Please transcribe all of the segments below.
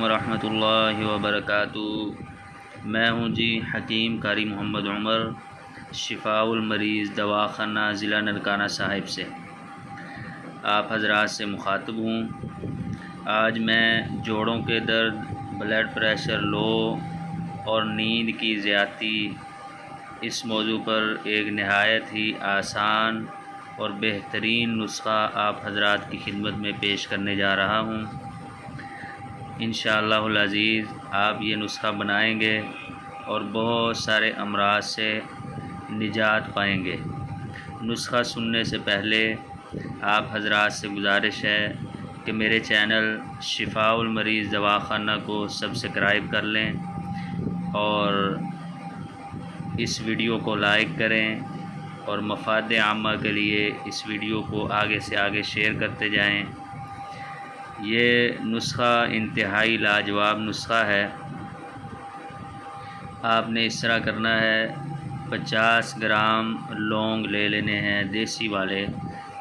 علیکم ورحمۃ اللہ وبرکاتہ۔ میں ہوں جی حکیم قاری محمد عمر، شفاء المریض دواخانہ ضلع ننکانہ صاحب سے آپ حضرات سے مخاطب ہوں۔ آج میں جوڑوں کے درد، بلڈ پریشر لو اور نیند کی زیادتی اس موضوع پر ایک نہایت ہی آسان اور بہترین نسخہ آپ حضرات کی خدمت میں پیش کرنے جا رہا ہوں۔ انشاءاللہ العزیز آپ یہ نسخہ بنائیں گے اور بہت سارے امراض سے نجات پائیں گے۔ نسخہ سننے سے پہلے آپ حضرات سے گزارش ہے کہ میرے چینل شفاء المریض دواخانہ کو سبسکرائب کر لیں اور اس ویڈیو کو لائک کریں اور مفاد عامہ کے لیے اس ویڈیو کو آگے سے آگے شیئر کرتے جائیں۔ یہ نسخہ انتہائی لاجواب نسخہ ہے۔ آپ نے اس طرح کرنا ہے، 50 گرام لونگ لے لینے ہیں دیسی والے۔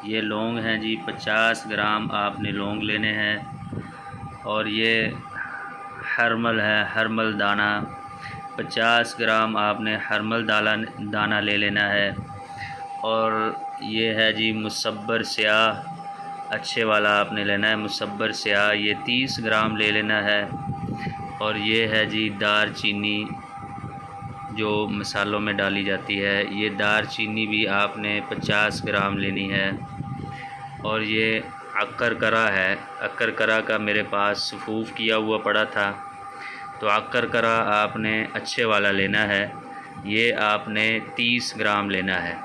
یہ لونگ ہیں جی، 50 گرام آپ نے لونگ لینے ہیں، اور یہ ہرمل ہے، ہرمل دانہ 50 گرام آپ نے ہرمل دانہ لے لینا ہے، اور یہ ہے جی مصبر سیاہ اچھے والا آپ نے لینا ہے، مصبر سیاہ یہ 30 گرام لے لینا ہے، اور یہ ہے جی دار چینی جو مسالوں میں ڈالی جاتی ہے، یہ دار چینی بھی آپ نے 50 گرام لینی ہے، اور یہ عکر کرا ہے، عکر کرا کا میرے پاس صفوف کیا ہوا پڑا تھا، تو عکر کرا آپ نے اچھے والا لینا ہے، یہ آپ نے 30 گرام لینا ہے۔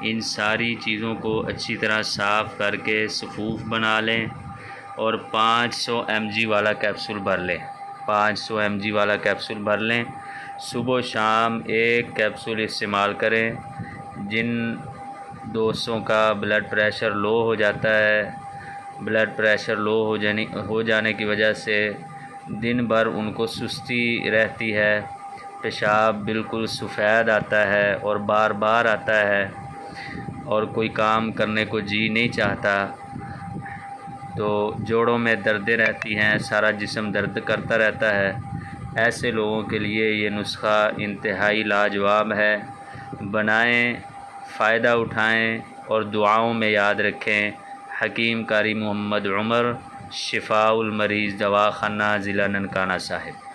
ان ساری چیزوں کو اچھی طرح صاف کر کے صفوف بنا لیں، اور 500 mg والا کیپسول بھر لیں، 500 mg والا کیپسول بھر لیں۔ صبح و شام ایک کیپسول استعمال کریں۔ جن دوستوں کا بلڈ پریشر لو ہو جاتا ہے، بلڈ پریشر لو ہو جانے کی وجہ سے دن بھر ان کو سستی رہتی ہے، پیشاب بالکل سفید آتا ہے اور بار بار آتا ہے، اور کوئی کام کرنے کو جی نہیں چاہتا، تو جوڑوں میں دردیں رہتی ہیں، سارا جسم درد کرتا رہتا ہے، ایسے لوگوں کے لیے یہ نسخہ انتہائی لاجواب ہے۔ بنائیں، فائدہ اٹھائیں اور دعاؤں میں یاد رکھیں۔ حکیم قاری محمد عمر، شفاء المریض دواخانہ ضلع ننکانہ صاحب۔